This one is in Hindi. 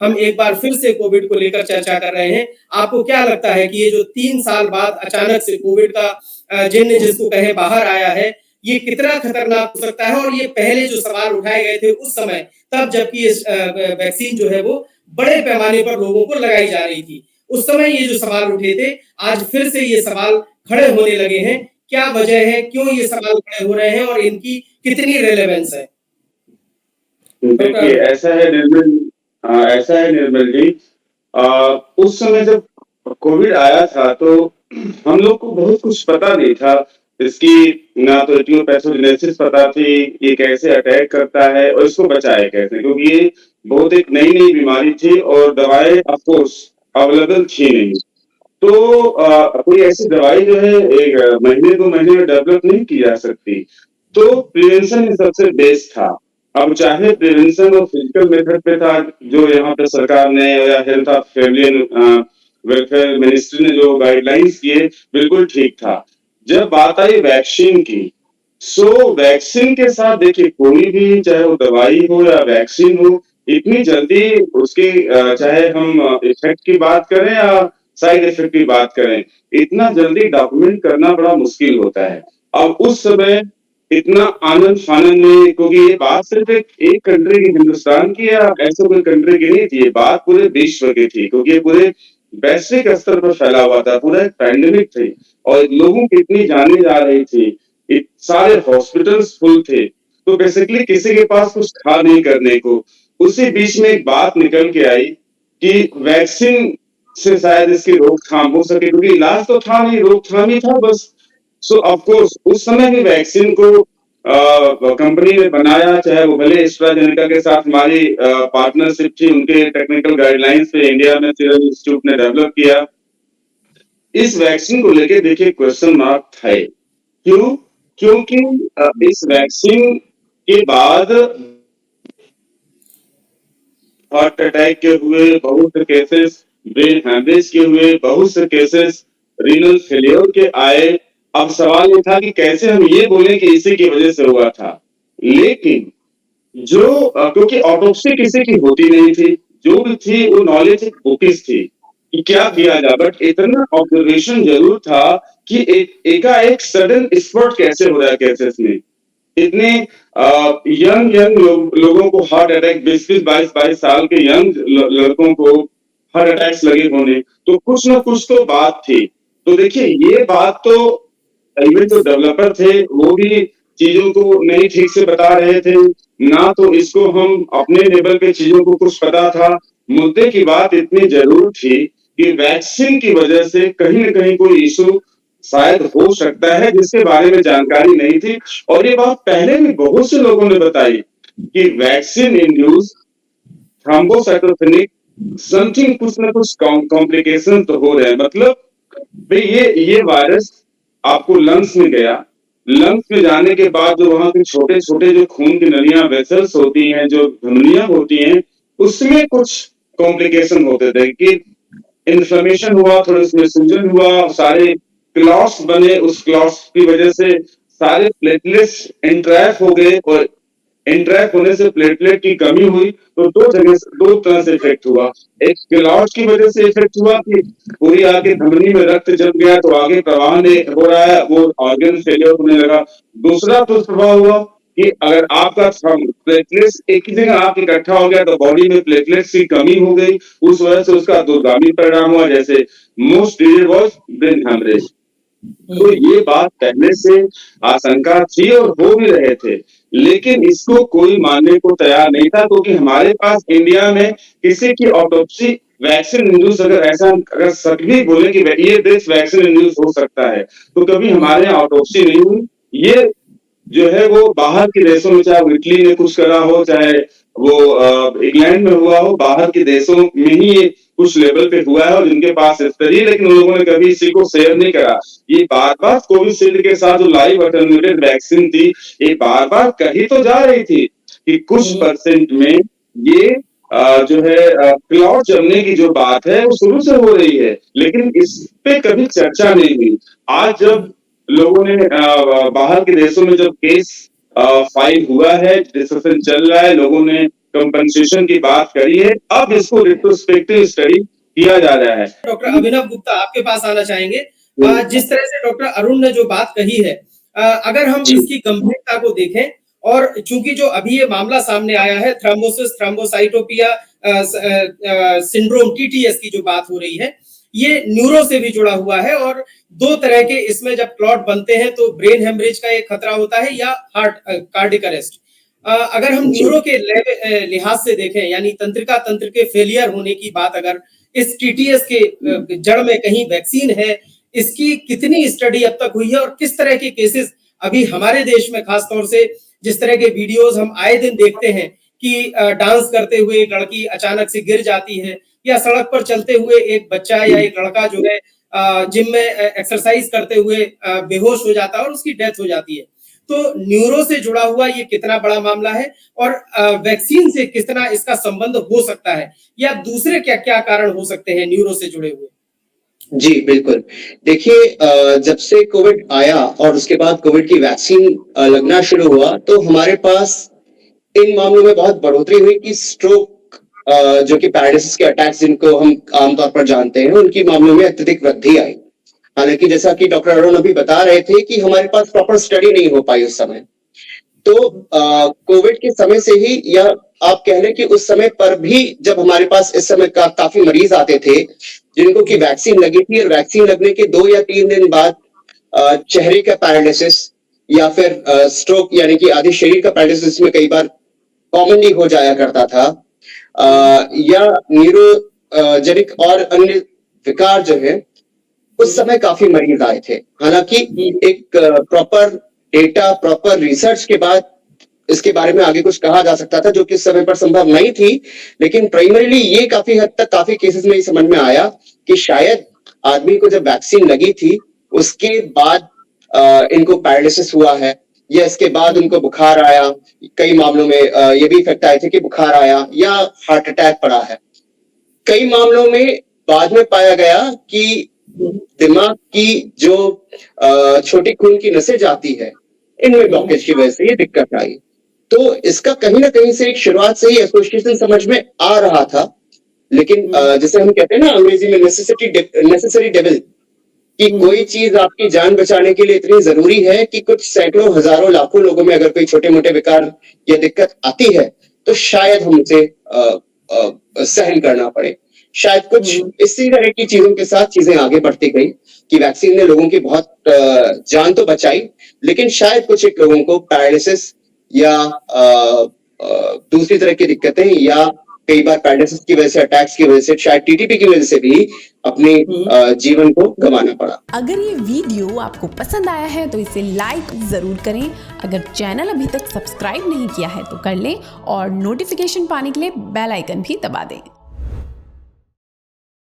हम एक बार फिर से कोविड को लेकर चर्चा कर रहे हैं। आपको क्या लगता है कि ये जो 3 साल बाद अचानक से कोविड का जिन्न जिसको कहें बाहर आया है, ये कितना खतरनाक हो सकता है? और ये पहले जो सवाल उठाए गए थे उस समय, तब जबकि इस वैक्सीन जो है वो बड़े पैमाने पर लोगों को लगाई जा रही थी। उस समय ये जो सवाल उठे थे, आज फिर से ये सवाल खड़े होने लगे हैं। क्या वजह है? क्यों ये सवाल खड़े हो रहे हैं और इनकी कितनी रिलेवेंस है? देखिए, डॉक्टर ऐसा है निर्मल जी। उस समय जब कोविड आया था तो हम लोग को बहुत कुछ पता नहीं था। इसकी ना तो एटियोपैथोजेनेसिस पता थी, ये कैसे अटैक करता है और इसको बचाए कैसे? क्योंकि ये बहुत एक नई-नई बीमारी थी और दवाएँ ऑफ कोर्स अवेलेबल थी नहीं। तो कोई ऐसी दवाई जो है 1 महीने 2 महीने में डेवलप नहीं की जा सकती। तो प्रिवेंशन ही सबसे बेस्ट था। अब चाहे प्रिवेंशन और फिजिकल मेथड पे था, जो यहाँ पे सरकार ने या health of family and welfare ministry ने जो गाइडलाइंस दिए, बिल्कुल ठीक था। जब बात आई वैक्सीन की, सो वैक्सीन के साथ देखिए कोई भी चाहे वो दवाई हो या वैक्सीन हो, इतनी जल्दी उसके चाहे हम इफ़ेक्ट की बात करें या साइड इफ़ेक्ट की बात करें, इतना जल्दी डॉक्यूमेंट करना बड़ा मुश्किल होता है। अब उस समय इतना आनन-फानन में क्योंकि ये बात सिर्फ़ एक कंट्री की हिंदुस्तान की या ऐसे कोई कंट्री की नहीं थी, ये बात पूरे विश्व की थी क्योंकि ये पूरे वैश्विक स्तर पर फैला हुआ था, पूरा एक पैंडेमिक थी और लोगों की इतनी जानें जा रही थी, सारे हॉस्पिटल्स फुल थे, तो बेसिकली किसी के पास कुछ था नहीं करने को। उसी बीच में एक बात निकल के आई कि वैक्सीन से शायद इसकी रोकथाम हो सके क्योंकि इलाज तो था नहीं, रोकथाम ही था बस। सो ऑफ कोर्स उस समय भी वैक्सीन को कंपनी ने बनाया, चाहे वो भले एस्ट्राज़ेनेका के साथ हमारी पार्टनरशिप थी, उनके टेक्निकल गाइडलाइंस पे इंडिया में सीरम इंस्टीट्यूट ने डेवलप किया। इस वैक्सीन को लेके देखिए क्वेश्चन मार्क थे। क्यों? क्योंकि इस वैक्सीन के बाद हार्ट अटैक के हुए बहुत से केसेस, ब्रेन हेमरेज के हुए बहुत से केसेस, रीनल फेल्योर के आए। अब सवाल ये था कि कैसे हम ये बोलें कि इसी की वजह से हुआ था। लेकिन जो क्योंकि ऑटोप्सी किसी की होती नहीं थी, जो भी थी वो नॉलेज एक बुकिश थी कि क्या किया जाए बट इतना ऑब्जर्वेशन ज़रूर था कि एकाएक सडन स्पॉट कैसे हो रहा है केसेस में। इतने यंग लोगों को हार्ट अटैक 20-20, 22-22 साल के यंग लड़कों को हार्ट अटैक्स लगे होने, तो कुछ ना कुछ तो बात थी। तो देखिए ये बात तो इवन जो डेवलपर थे, वो भी चीज़ों को नहीं ठीक से बता रहे थे, ना तो इसको हम अपने लेवल पे चीज़ों को कुछ पता था। मुद्दे की बात इतनी ज़रूर थी कि वैक्सीन की वजह से कहीं न कहीं कोई इश्यू शायद हो सकता है जिसके बारे में जानकारी नहीं थी और ये बात पहले भी बहुत से लोगों ने बताई कि वैक्सीन इंड्यूस थ्रोम्बोसाइटोपेनिक समथिंग कुछ ना कुछ कॉम्प्लिकेशन तो हो रहे हैं। मतलब भई ये वायरस आपको लंग्स में गया, लंग्स में जाने के बाद जो वहाँ के छोटे-छोटे जो खून की नलियाँ वेसल्स होती हैं, जो धमनियाँ होती हैं, उसमें कुछ कॉम्प्लिकेशन होते थे कि इन्फ्लेमेशन हुआ, थोड़ा उसमें सूजन हुआ, सारे क्लॉट्स बने, उस क्लॉट्स की वजह से सारे प्लेटलेट्स एंट्रैप हो गए और एंट्रैप होने से प्लेटलेट की कमी हुई, तो 2 तरह से इफ़ेक्ट हुआ। एक क्लॉट की वजह से इफ़ेक्ट हुआ कि पूरी आके धमनी में रक्त जम गया तो आगे प्रवाह नहीं हो रहा है, वो ऑर्गन फेलियर होने लगा। दूसरा दुष्प्रभाव हुआ कि अगर आपका प्लेटलेट्स एक ही जगह आप इकट्ठा हो गया तो बॉडी में प्लेटलेट्स की कमी हो गई, उस वजह से उसका दूरगामी परिणाम हुआ जैसे most danger was brain haemorrhage. तो ये बात पहले से आशंका थी और हो भी रहे थे, लेकिन इसको कोई मानने को तैयार नहीं था क्योंकि हमारे पास इंडिया में किसी की ऑटोप्सी वैक्सीन इंड्यूस अगर सच भी बोले कि ये देश वैक्सीन इंड्यूस हो सकता है, तो कभी हमारे यहाँ ऑटोप्सी नहीं हुई। ये जो है वो बाहर के देशों में चाहे वो इटली ने कुछ करा हो, चाहे वो इंग्लैंड में हुआ हो, बाहर के देशों में ही ये कुछ लेवल पे हुआ है और जिनके पास हिस्ट्री है लेकिन उन लोगों ने कभी इसी को शेयर नहीं करा। ये बार-बार कोविशील्ड के साथ जो लाइव अटेन्यूएटेड वैक्सीन थी, ये बार-बार कही तो जा रही थी कि कुछ परसेंट में ये जो है क्लॉट जमने की जो बात है वो शुरू से हो रही है, लेकिन इस पे कभी चर्चा नहीं हुई। आज जब लोगों ने बाहर के देशों में जब केस फाइल हुआ है, डिस्कशन चल रहा है, लोगों ने कंपनसेशन की बात करी है। अब इसको रिट्रोस्पेक्टिव स्टडी किया जा रहा है। डॉक्टर अभिनव गुप्ता आपके पास आना चाहेंगे। जिस तरह से डॉक्टर अरुण ने जो बात कही है, अगर हम जी। इसकी गंभीरता को देखें और चूंकि जो अभी ये मामला सामने आया है थ्रोम्बोसिस थ्रोम्बोसाइटोपिया सिंड्रोम टीटीएस की जो बात हो रही है, ये न्यूरो से भी जुड़ा हुआ है और दो तरह के इसमें जब क्लॉट बनते हैं तो ब्रेन हेमरेज का एक खतरा होता है या हार्ट कार्डियक अरेस्ट। अगर हम न्यूरो के लिहाज से देखें यानी तंत्रिका तंत्र के फेलियर होने की बात, अगर इस टीटीएस के जड़ में कहीं वैक्सीन है, इसकी कितनी स्टडी अब तक हुई है और किस तरह के केसेस अभी हमारे देश में खास तौर से जिस तरह के वीडियोस हम आए दिन देखते हैं कि डांस करते हुए एक लड़की अचानक से गिर जाती है या सड़क पर चलते हुए एक बच्चा या एक लड़का जो है जिम में एक्सरसाइज करते हुए बेहोश हो जाता है और उसकी डेथ हो जाती है। तो न्यूरो से जुड़ा हुआ ये कितना बड़ा मामला है और वैक्सीन से कितना इसका संबंध हो सकता है या दूसरे क्या क्या कारण हो सकते हैं न्यूरो से जुड़े हुए? जी, बिल्कुल। देखिए जब से कोविड आया और उसके बाद कोविड की वैक्सीन लगना शुरू हुआ, तो हमारे पास इन मामलों में बहुत बढ़ोतरी हुई कि स्ट्रोक जो कि पैरालिसिस के अटैक्स जिनको हम आमतौर पर जानते हैं, उनकी मामलों में अत्यधिक वृद्धि आई। हालांकि जैसा कि डॉक्टर अरुण अभी बता रहे थे कि हमारे पास प्रॉपर स्टडी नहीं हो पाई उस समय। तो कोविड के समय से ही या आप कह लें कि उस समय पर भी जब हमारे पास इस समय काफी मरीज आते थे जिनको की वैक्सीन लगी थी और वैक्सीन लगने के 2 या 3 दिन बाद चेहरे का पैरालिसिस या फिर स्ट्रोक यानी कि आधे शरीर का पैरालिसिस में कई बार कॉमनली हो जाया करता था, या न्यूरोजेनिक और अन्य विकार जो है उस समय काफी मरीज आए थे। हालांकि एक प्रॉपर डेटा प्रॉपर रिसर्च के बाद इसके बारे में आगे कुछ कहा जा सकता था जो कि इस समय पर संभव नहीं थी, लेकिन प्राइमरीली ये काफी हद तक काफी केसेस में समझ में आया कि शायद आदमी को जब वैक्सीन लगी थी उसके बाद इनको पैरालिसिस हुआ है या इसके बाद उनको बुखार आया। कई मामलों में ये भी इफेक्ट आए थे कि बुखार आया या हार्ट अटैक पड़ा है। कई मामलों में बाद में पाया गया कि दिमाग की जो छोटी खून की नसें जाती है इनमें ब्लॉकेज की वजह से ये दिक्कत आई। तो इसका कहीं ना कहीं से एक शुरुआत से ही एसोसिएशन समझ में आ रहा था, लेकिन जैसे हम कहते हैं ना अंग्रेजी में नेसेसरी डेविल, कि कोई चीज आपकी जान बचाने के लिए इतनी जरूरी है कि कुछ सैकड़ों हजारों लाखों लोगों में अगर कोई छोटे मोटे विकार या दिक्कत आती है तो शायद हम उसे सहन करना पड़े। शायद कुछ इसी तरह की चीजों के साथ चीजें आगे बढ़ती गई कि वैक्सीन ने लोगों की बहुत जान तो बचाई, लेकिन शायद कुछ एक लोगों को पैरालिसिस या दूसरी तरह की दिक्कतें या कई बार पैरालिसिस की वजह से, अटैक्स की वजह से, शायद टीटीपी की वजह से भी अपने जीवन को गंवाना पड़ा। अगर ये वीडियो आपको पसंद आया है तो इसे लाइक जरूर करें। अगर चैनल अभी तक सब्सक्राइब नहीं किया है तो कर लें और नोटिफिकेशन पाने के लिए बेल आइकन भी दबा दें।